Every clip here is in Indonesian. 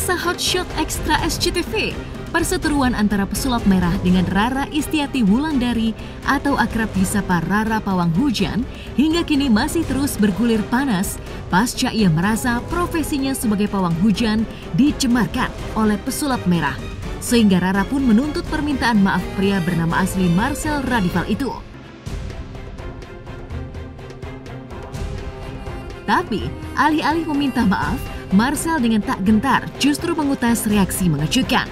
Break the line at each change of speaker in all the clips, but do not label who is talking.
Pemirsa Hotshot Extra SCTV, perseteruan antara pesulap merah dengan Rara Istiati Wulandari atau akrab disapa Rara Pawang Hujan hingga kini masih terus bergulir panas pasca ia merasa profesinya sebagai pawang hujan dicemarkan oleh pesulap merah. Sehingga Rara pun menuntut permintaan maaf pria bernama asli Marcel Radival itu. Tapi, alih-alih meminta maaf, Marcel dengan tak gentar justru mengutas reaksi mengejutkan.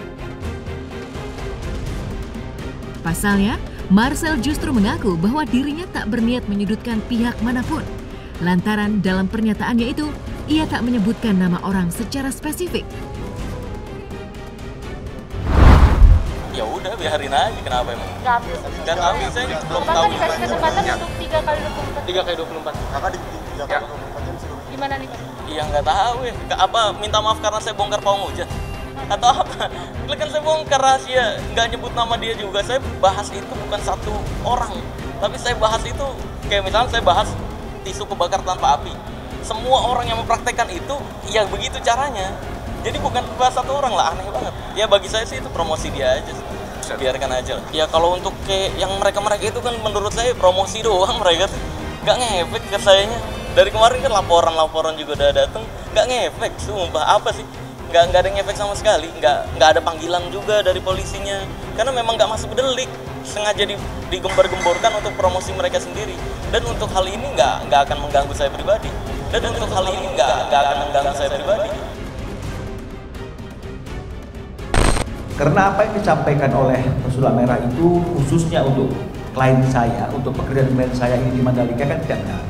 Pasalnya, Marcel justru mengaku bahwa dirinya tak berniat menyudutkan pihak manapun. Lantaran dalam pernyataannya itu, ia tak menyebutkan nama orang secara spesifik.
Ya udah, biarin aja, kenapa emang?
Gak habis.
Saya belum tahu.
Bapak dikasih kesempatan untuk 3 kali 24.
3 kali 24.
Kakak di 3 kali 24 jam sudah.
Gimana nih Pak?
Iya nggak tahu ya. Apa minta maaf karena saya bongkar pawang hujan? Atau apa? Kan saya bongkar rahasia, nggak nyebut nama dia juga. Saya bahas itu bukan satu orang, tapi saya bahas itu kayak misalnya saya bahas tisu kebakar tanpa api. Semua orang yang mempraktekkan itu, ya begitu caranya. Jadi bukan bahas satu orang lah, aneh banget. Ya bagi saya sih itu promosi dia aja. Biarkan aja lah. Ya kalau untuk kayak yang mereka itu kan menurut saya promosi doang mereka tuh. Nggak ngefek ke sayanya. Dari kemarin kan laporan juga udah datang, nggak ngefek, sumpah apa sih? Nggak ada ngefek sama sekali, nggak ada panggilan juga dari polisinya. Karena memang nggak masuk delik, sengaja digembar-gemborkan untuk promosi mereka sendiri. Dan untuk hal ini nggak akan mengganggu saya pribadi.
Karena apa yang disampaikan oleh pesulap merah itu khususnya untuk klien saya, untuk pekerjaan klien saya ini di Mandalika kan tidak benar.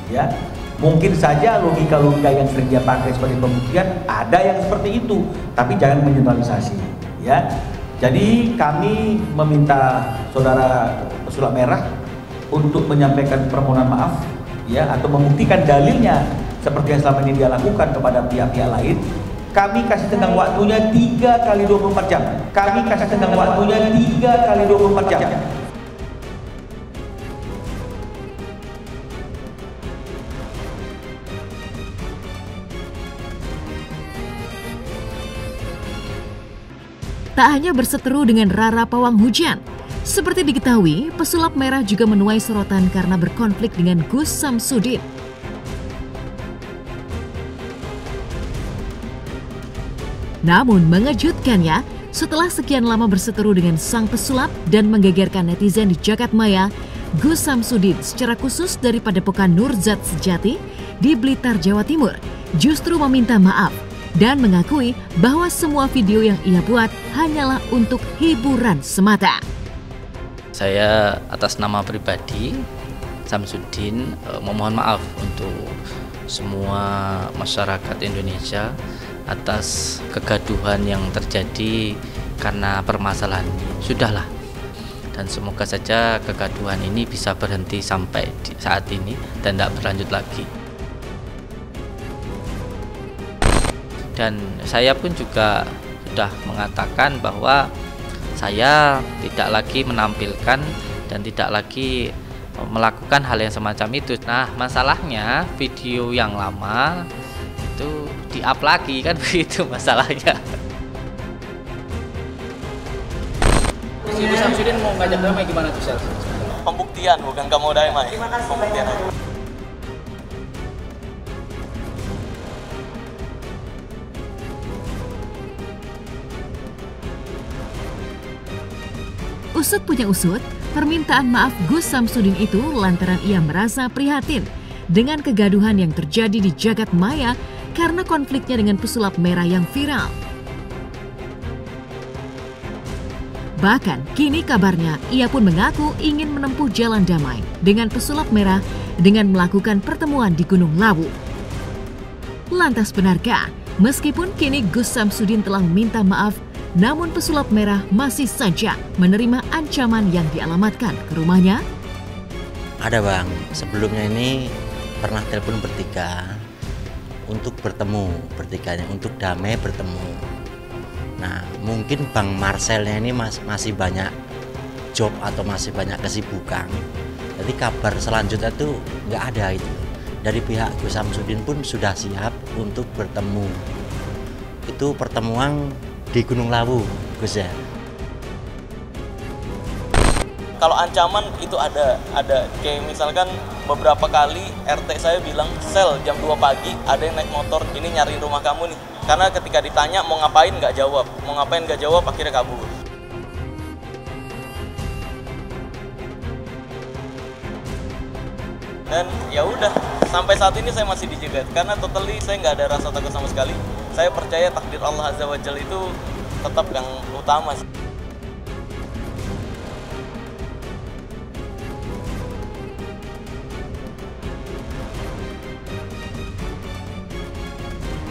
Ya, mungkin saja logika-logika yang sering dia pakai sebagai pembuktian ada yang seperti itu, tapi jangan mengeneralisasi. Ya, jadi kami meminta saudara pesulap merah untuk menyampaikan permohonan maaf, ya, atau membuktikan dalilnya seperti yang selama ini dia lakukan kepada pihak-pihak lain. Kami kasih tenggang waktunya 3 kali 24 jam. Kami kasih tenggang waktunya 3 kali 24 jam.
Tak hanya berseteru dengan Rara Pawang Hujan, seperti diketahui, pesulap merah juga menuai sorotan karena berkonflik dengan Gus Samsudin. Namun mengejutkannya, setelah sekian lama berseteru dengan sang pesulap dan menggegerkan netizen di Jagadmaya, Gus Samsudin secara khusus dari Padepokan Nurzat Sejati di Blitar, Jawa Timur, justru meminta maaf dan mengakui bahwa semua video yang ia buat hanyalah untuk hiburan semata.
Saya atas nama pribadi, Samsudin, memohon maaf untuk semua masyarakat Indonesia atas kegaduhan yang terjadi karena permasalahan ini. Sudahlah, dan semoga saja kegaduhan ini bisa berhenti sampai saat ini dan tidak berlanjut lagi. Dan saya pun juga sudah mengatakan bahwa saya tidak lagi menampilkan dan tidak lagi melakukan hal yang semacam itu. Nah, masalahnya video yang lama itu di-up lagi, kan begitu masalahnya.
Ibu Samsudin mau ngajak damai gimana tuh, Sel?
Pembuktian, bukan kamu damai. Pembuktian.
Usut punya usut, permintaan maaf Gus Samsudin itu lantaran ia merasa prihatin dengan kegaduhan yang terjadi di Jagadmaya karena konfliknya dengan pesulap merah yang viral. Bahkan kini kabarnya ia pun mengaku ingin menempuh jalan damai dengan pesulap merah dengan melakukan pertemuan di Gunung Lawu. Lantas benarkah meskipun kini Gus Samsudin telah meminta maaf, namun pesulap merah masih saja menerima ancaman yang dialamatkan ke rumahnya?
Ada bang, sebelumnya ini pernah telepon bertiga untuk bertemu, bertiganya untuk damai bertemu. Nah mungkin Bang Marcelnya ini masih banyak job atau masih banyak kesibukan. Jadi kabar selanjutnya tuh nggak ada itu. Dari pihak Gus Samsudin pun sudah siap untuk bertemu. itu pertemuan di Gunung Lawu, Gus ya.
Kalau ancaman itu ada kayak misalkan beberapa kali RT saya bilang, "Sel, jam 2 pagi ada yang naik motor ini nyariin rumah kamu nih." Karena ketika ditanya mau ngapain nggak jawab, akhirnya kabur. Dan ya udah, sampai saat ini saya masih dijegat karena totally saya nggak ada rasa takut sama sekali. Saya percaya takdir Allah Azza wa Jalla itu tetap yang utama.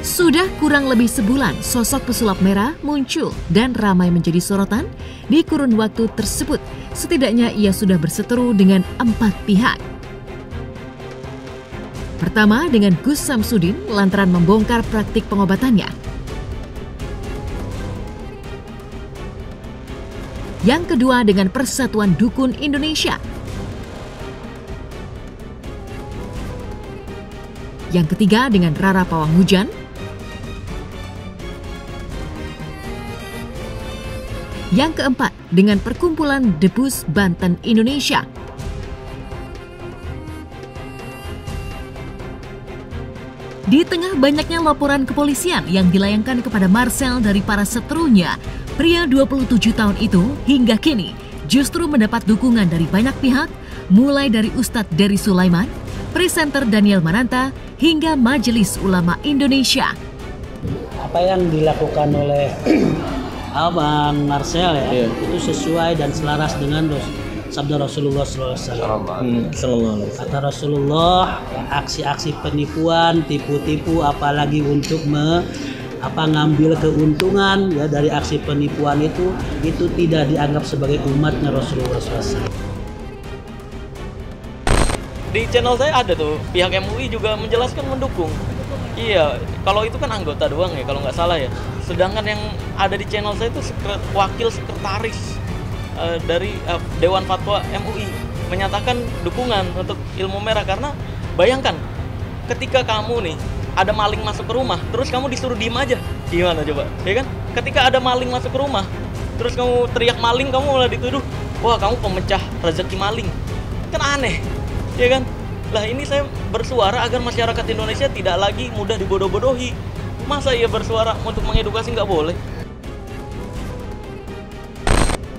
Sudah kurang lebih sebulan, sosok pesulap merah muncul dan ramai menjadi sorotan. Di kurun waktu tersebut, setidaknya ia sudah berseteru dengan 4 pihak. Pertama dengan Gus Samsudin lantaran membongkar praktik pengobatannya. Yang kedua dengan Persatuan Dukun Indonesia. Yang ketiga dengan Rara Pawang Hujan. Yang keempat dengan Perkumpulan Debus Banten Indonesia. Di tengah banyaknya laporan kepolisian yang dilayangkan kepada Marcel dari para seterunya, pria 27 tahun itu hingga kini justru mendapat dukungan dari banyak pihak, mulai dari Ustadz Dery Sulaiman, presenter Daniel Mananta, hingga Majelis Ulama Indonesia.
Apa yang dilakukan oleh Abang Marcel ya, itu sesuai dan selaras dengan sabda Rasulullah SAW. Kata Rasulullah, aksi-aksi penipuan, tipu-tipu, apalagi untuk ngambil keuntungan ya dari aksi penipuan itu tidak dianggap sebagai umatnya Rasulullah SAW.
Di channel saya ada tuh, pihak MUI juga menjelaskan mendukung. Iya, kalau itu kan anggota doang ya, kalau nggak salah ya. Sedangkan yang ada di channel saya itu wakil sekretaris dari Dewan Fatwa MUI menyatakan dukungan untuk ilmu merah. Karena bayangkan, ketika kamu nih ada maling masuk ke rumah, terus kamu disuruh diem aja, gimana coba? Ya kan? Ketika ada maling masuk ke rumah, terus kamu teriak maling, kamu malah dituduh, wah kamu pemecah rezeki maling. Kan aneh, ya kan? Lah ini saya bersuara agar masyarakat Indonesia tidak lagi mudah dibodoh-bodohi. Masa ia bersuara untuk mengedukasi nggak boleh?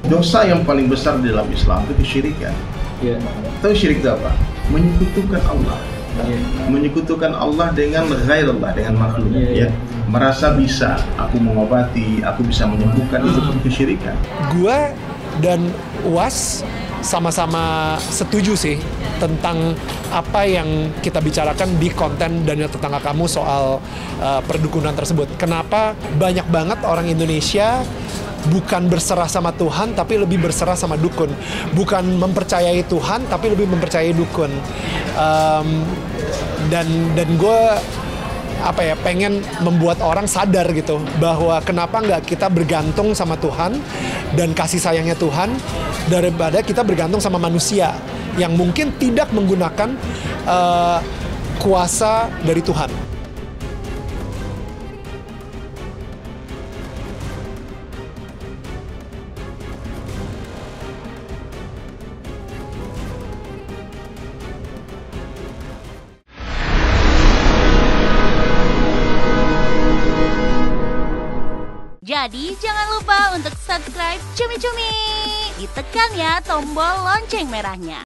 Dosa yang paling besar di dalam Islam itu kesyirikan. Tahu syirik itu apa? Menyekutukan Allah. Menyekutukan Allah dengan ghairullah, dengan makhluk. Ya. Merasa bisa, aku mengobati, aku bisa menyembuhkan, itu kesyirikan.
Gua dan UAS sama-sama setuju sih tentang apa yang kita bicarakan di konten Daniel Tetangga Kamu soal perdukunan tersebut. Kenapa banyak banget orang Indonesia bukan berserah sama Tuhan tapi lebih berserah sama dukun, bukan mempercayai Tuhan tapi lebih mempercayai dukun. Dan gue pengen membuat orang sadar gitu bahwa kenapa nggak kita bergantung sama Tuhan dan kasih sayangnya Tuhan daripada kita bergantung sama manusia yang mungkin tidak menggunakan kuasa dari Tuhan.
Jadi jangan lupa untuk subscribe Cumi Cumi. Ditekan ya tombol lonceng merahnya.